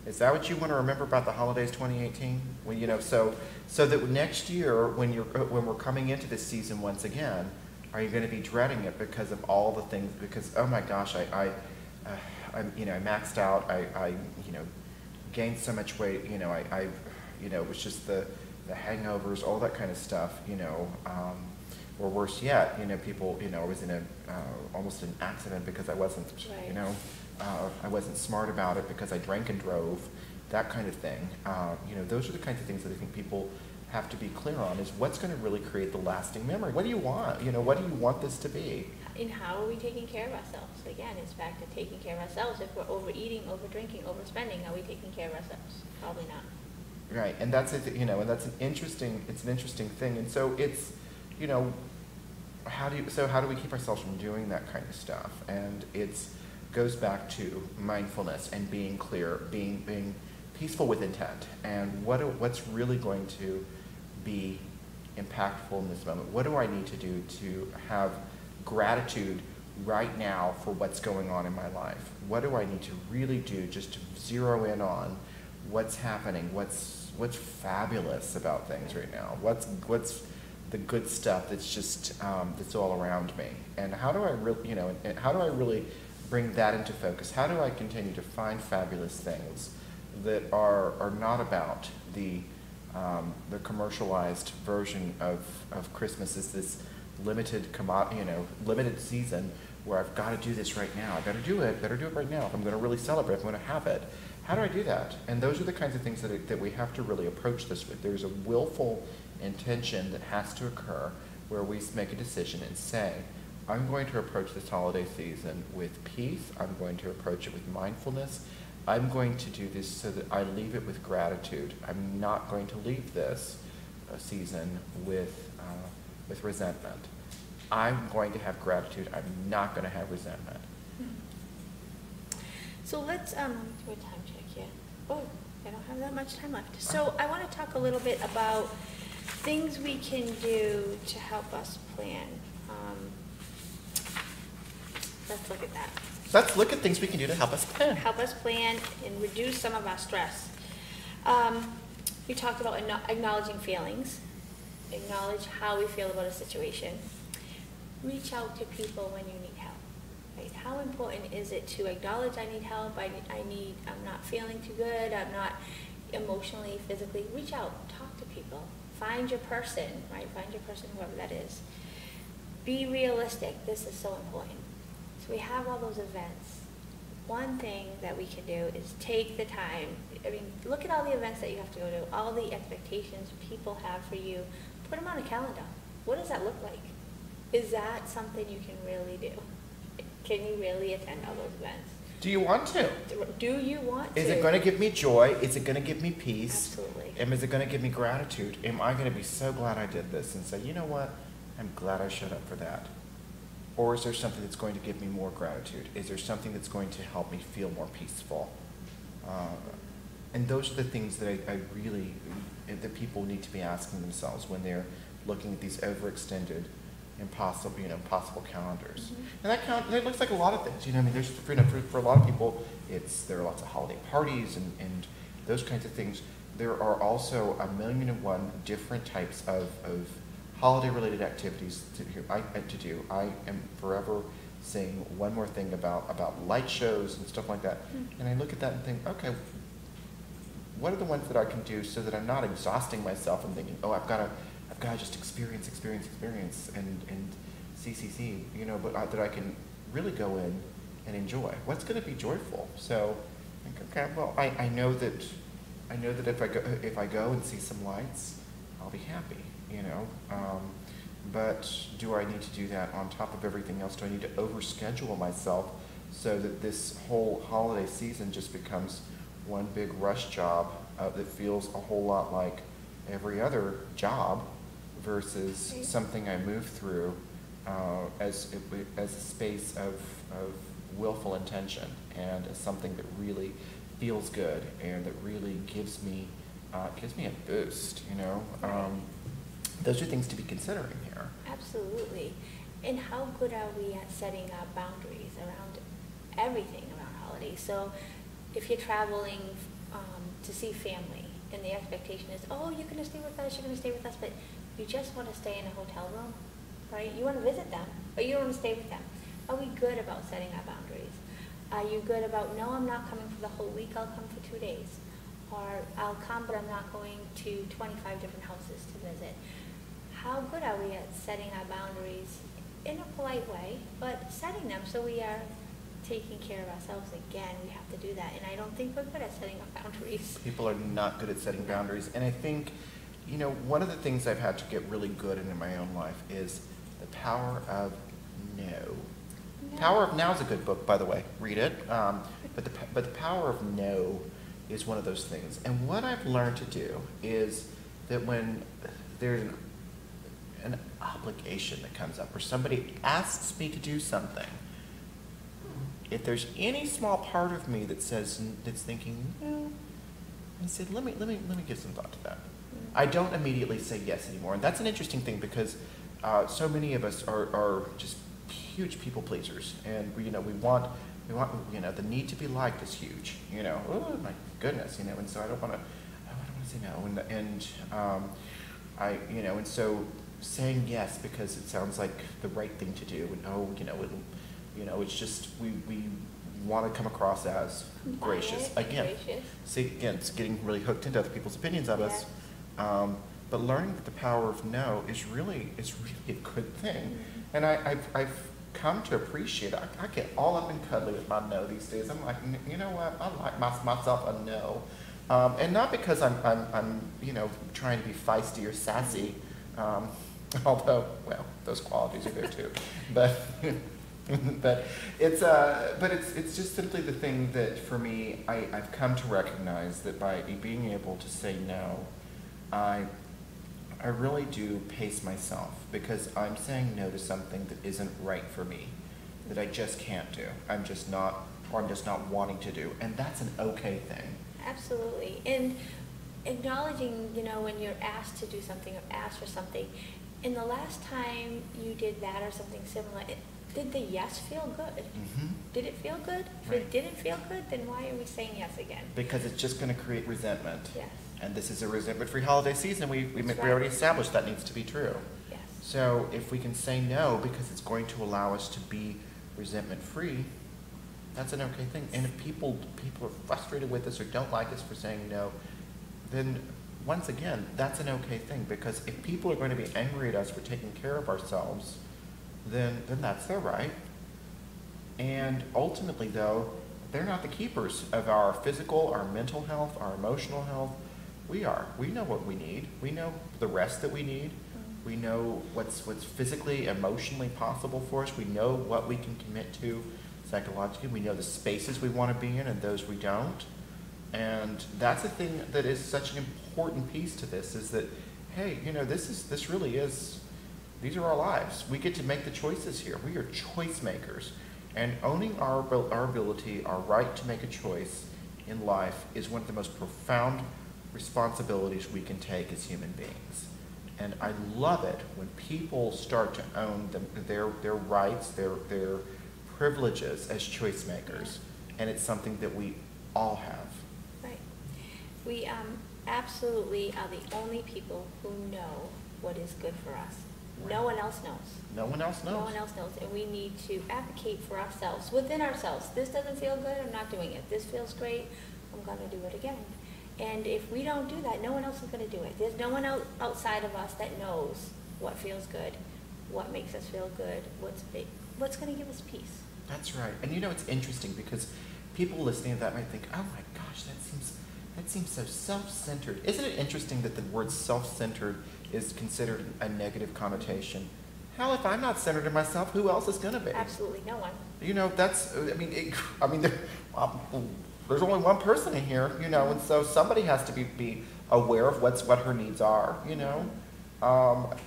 Is that what you want to remember about the holidays 2018? When so that next year, when we're coming into this season once again, are you going to be dreading it because of all the things? Because, oh my gosh, I maxed out, I gained so much weight, it was just the hangovers, all that kind of stuff, or worse yet, people, I was in almost an accident because I wasn't, right. I wasn't smart about it because I drank and drove, that kind of thing. Those are the kinds of things that I think people have to be clear on, is what's going to really create the lasting memory. What do you want? What do you want this to be? And how are we taking care of ourselves? Again, it's back to taking care of ourselves. If we're overeating, overdrinking, overspending, are we taking care of ourselves? Probably not. Right, and that's and that's an interesting thing. And so it's, how do we keep ourselves from doing that kind of stuff? And goes back to mindfulness and being clear, being peaceful with intent, and what's really going to be impactful in this moment. What do I need to do to have gratitude right now for what's going on in my life? What do I need to really do just to zero in on what's happening? What's fabulous about things right now? What's the good stuff that's just that's all around me? And how do I really, and how do I really bring that into focus? How do I continue to find fabulous things that are not about the commercialized version of Christmas as this limited limited season where I've got to do this right now. I better do it right now. If I'm going to really celebrate, if I'm going to have it. How do I do that? And those are the kinds of things that we have to really approach this with. There's a willful intention that has to occur where we make a decision and say, I'm going to approach this holiday season with peace. I'm going to approach it with mindfulness. I'm going to do this so that I leave it with gratitude. I'm not going to leave this season with resentment. I'm going to have gratitude. I'm not going to have resentment. So let's do a time check here. Oh, I don't have that much time left. So I want to talk a little bit about things we can do to help us plan. Let's look at that. Let's look at things we can do to help us plan. Help us plan and reduce some of our stress. We talked about acknowledging feelings. Acknowledge how we feel about a situation. Reach out to people when you need help. Right? How important is it to acknowledge I need help, I'm not feeling too good, I'm not emotionally, physically. Reach out, talk to people. Find your person, right? Find your person, whoever that is. Be realistic. This is so important. So we have all those events. One thing that we can do is take the time. I mean, look at all the events that you have to go to, all the expectations people have for you. Put them on a calendar. What does that look like? Is that something you can really do? Can you really attend all those events? Do you want to? Do you want to? Is it going to give me joy? Is it going to give me peace? Absolutely. And is it going to give me gratitude? Am I going to be so glad I did this and say, you know what? I'm glad I showed up for that. Or is there something that's going to give me more gratitude? Is there something that's going to help me feel more peaceful? And those are the things that I really, that people need to be asking themselves when they're looking at these overextended, impossible calendars. Mm-hmm. And that looks like a lot of things. I mean, there's for a lot of people, there are lots of holiday parties and those kinds of things. There are also 1,000,001 different types of holiday-related activities to do. I am forever saying one more thing about light shows and stuff like that. And I look at that and think, okay, what are the ones that I can do so that I'm not exhausting myself and thinking, oh, I've got to just experience and see, but that I can really go in and enjoy. What's going to be joyful? So, okay, well, I know that if I go and see some lights, I'll be happy. But do I need to do that on top of everything else? Do I need to overschedule myself so that this whole holiday season just becomes one big rush job that feels a whole lot like every other job versus something I move through as a space of willful intention and as something that really feels good and that really gives me a boost, Those are things to be considering here. Absolutely. And how good are we at setting our boundaries around everything around holidays? So if you're traveling to see family and the expectation is, oh, you're going to stay with us, but you just want to stay in a hotel room, right? You want to visit them, but you don't want to stay with them. Are we good about setting our boundaries? Are you good about, no, I'm not coming for the whole week, I'll come for 2 days. Or I'll come, but I'm not going to 25 different houses to visit. How good are we at setting our boundaries in a polite way, but setting them so we are taking care of ourselves? Again, we have to do that, and I don't think we're good at setting our boundaries. People are not good at setting boundaries, and I think, one of the things I've had to get really good in my own life is the power of no. Power of Now is a good book, by the way. Read it. But the power of no is one of those things. And what I've learned to do is that when there's an obligation that comes up or somebody asks me to do something, if there's any small part of me that's thinking, no, I said, let me give some thought to that. I don't immediately say yes anymore. And that's an interesting thing because so many of us are just huge people pleasers, and we want, the need to be liked is huge, oh my goodness, and so I don't want to say no, and so saying yes because it sounds like the right thing to do, and it's just we want to come across as gracious. Again, it's getting really hooked into other people's opinions of us. But learning that the power of no is really a good thing. And I've come to appreciate it. I get all up and cuddly with my no these days. I'm like, you know what? I like myself a no. And not because I'm trying to be feisty or sassy, although, well, those qualities are there too. But but it's just simply the thing that for me, I've come to recognize that by being able to say no, I really do pace myself, because I'm saying no to something that isn't right for me, that I just can't do. I'm just not wanting to do, and that's an okay thing. Absolutely. And acknowledging, when you're asked to do something or asked for something, and the last time you did that or something similar, did the yes feel good? Mm-hmm. Did it feel good? If Right. it didn't feel good, then why are we saying yes again? Because it's just going to create resentment. Yes. And this is a resentment-free holiday season. We That's already right. established that needs to be true. Yes. So if we can say no because it's going to allow us to be resentment-free, that's an okay thing. And if people are frustrated with us or don't like us for saying no, then once again, that's an okay thing. Because if people are going to be angry at us for taking care of ourselves, then that's their right. And ultimately, though, they're not the keepers of our physical, our mental health, our emotional health. We are. We know what we need. We know the rest that we need. We know what's physically, emotionally possible for us. We know what we can commit to psychologically. We know the spaces we want to be in and those we don't. And that's the thing that is such an important piece to this, is that, hey, this really is, these are our lives. We get to make the choices here. We are choice makers. And owning our ability, our right to make a choice in life is one of the most profound responsibilities we can take as human beings. And I love it when people start to own their rights, their privileges as choice makers. And it's something that we all have. Right. We absolutely are the only people who know what is good for us. Right. No one else knows. No one else knows. No one else knows, and we need to advocate for ourselves, within ourselves. This doesn't feel good, I'm not doing it. This feels great, I'm going to do it again. And if we don't do that, no one else is going to do it. There's no one outside of us that knows what feels good, what makes us feel good, what's going to give us peace. That's right. And it's interesting because people listening to that might think, oh my gosh, that seems so self-centered. Isn't it interesting that the word self-centered is considered a negative connotation? Hell, if I'm not centered in myself, who else is going to be? Absolutely no one. There's only one person in here, and so somebody has to be aware of what her needs are,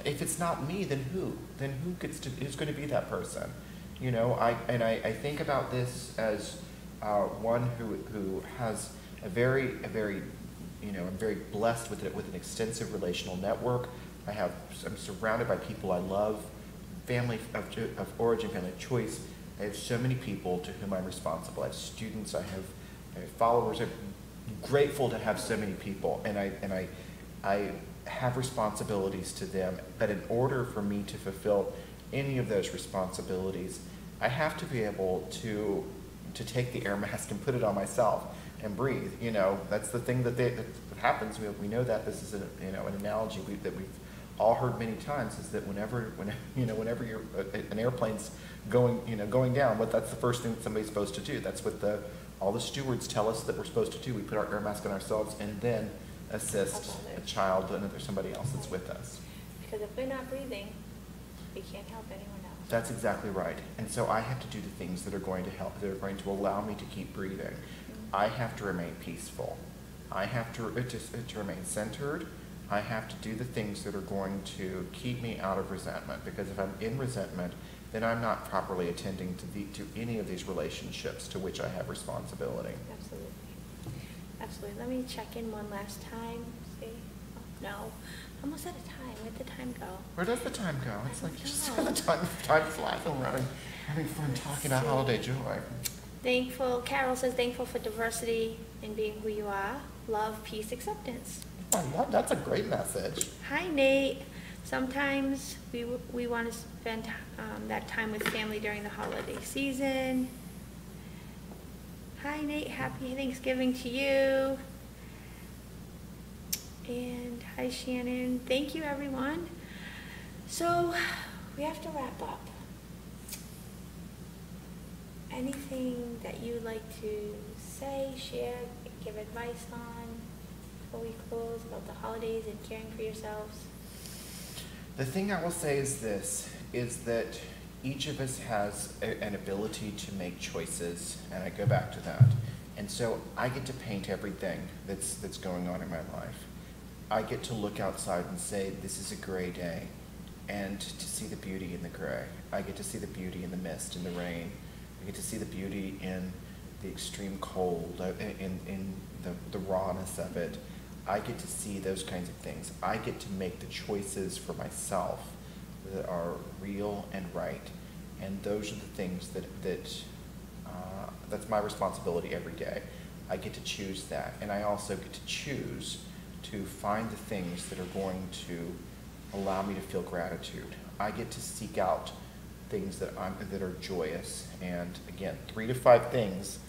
If it's not me, then who? Then who's going to be that person? I think about this as one who has a very, I'm very blessed with an extensive relational network. I'm surrounded by people I love, family of origin, family of choice. I have so many people to whom I'm responsible. I have students, I have followers. I'm grateful to have so many people, and I have responsibilities to them. But in order for me to fulfill any of those responsibilities, I have to be able to take the air mask and put it on myself and breathe. That's the thing that happens. We know that this is an analogy that we've all heard many times, is that whenever you're an airplane's going down, that's the first thing that somebody's supposed to do. That's what all the stewards tell us that we're supposed to do. We put our air mask on ourselves and then assist a child and somebody else that's with us. Because if we're not breathing, we can't help anyone else. That's exactly right. And so I have to do the things that are going to help, that are going to allow me to keep breathing. I have to remain peaceful. I have to remain centered. I have to do the things that are going to keep me out of resentment, because if I'm in resentment, then I'm not properly attending to any of these relationships to which I have responsibility. Absolutely. Absolutely. Let me check in one last time. See? Oh, no. almost out of time. Where'd the time go? Where does the time go? It's like you just know. the time flies around, having fun talking about holiday joy. Carol says, thankful for diversity and being who you are. Love, peace, acceptance. I love that's a great message. Hi, Nate. Sometimes we want to spend that time with family during the holiday season. Hi, Nate. Happy Thanksgiving to you. And hi, Shannon. Thank you, everyone. So we have to wrap up. Anything that you'd like to say, share, give advice on before we close about the holidays and caring for yourselves? The thing I will say is this, is that each of us has an ability to make choices, and I go back to that. And so I get to paint everything that's going on in my life. I get to look outside and say, this is a gray day, and to see the beauty in the gray. I get to see the beauty in the mist, in the rain. I get to see the beauty in the extreme cold, in the rawness of it. I get to see those kinds of things. I get to make the choices for myself that are real and right. And those are the things that's my responsibility every day. I get to choose that. And I also get to choose to find the things that are going to allow me to feel gratitude. I get to seek out things that are joyous. And again, 3 to 5 things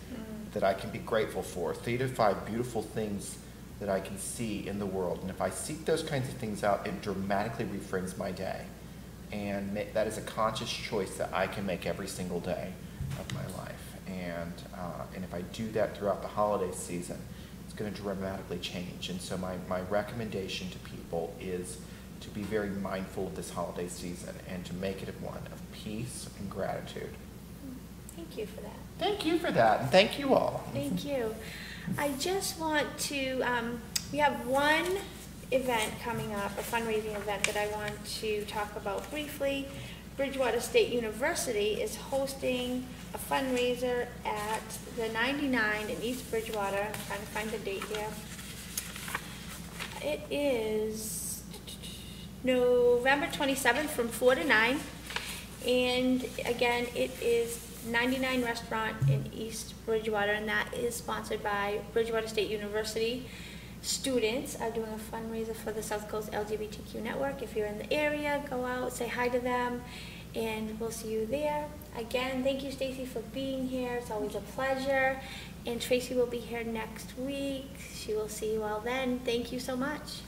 that I can be grateful for, 3 to 5 beautiful things that I can see in the world. And if I seek those kinds of things out, it dramatically reframes my day. And that is a conscious choice that I can make every single day of my life. And if I do that throughout the holiday season, it's going to dramatically change. And so my recommendation to people is to be very mindful of this holiday season and to make it one of peace and gratitude. Thank you for that. Thank you for that, and thank you all. Thank you. I just want to, we have one event coming up, a fundraising event that I want to talk about briefly. Bridgewater State University is hosting a fundraiser at the 99 in East Bridgewater. I'm trying to find the date here. It is November 27th from 4 to 9. And again, it is 99 Restaurant in East Bridgewater, and that is sponsored by Bridgewater State University. Students are doing a fundraiser for the South Coast LGBTQ Network. If you're in the area, go out, say hi to them, and we'll see you there. Again, thank you, Stacy, for being here. It's always a pleasure. And Tracy will be here next week. She will see you all then. Thank you so much.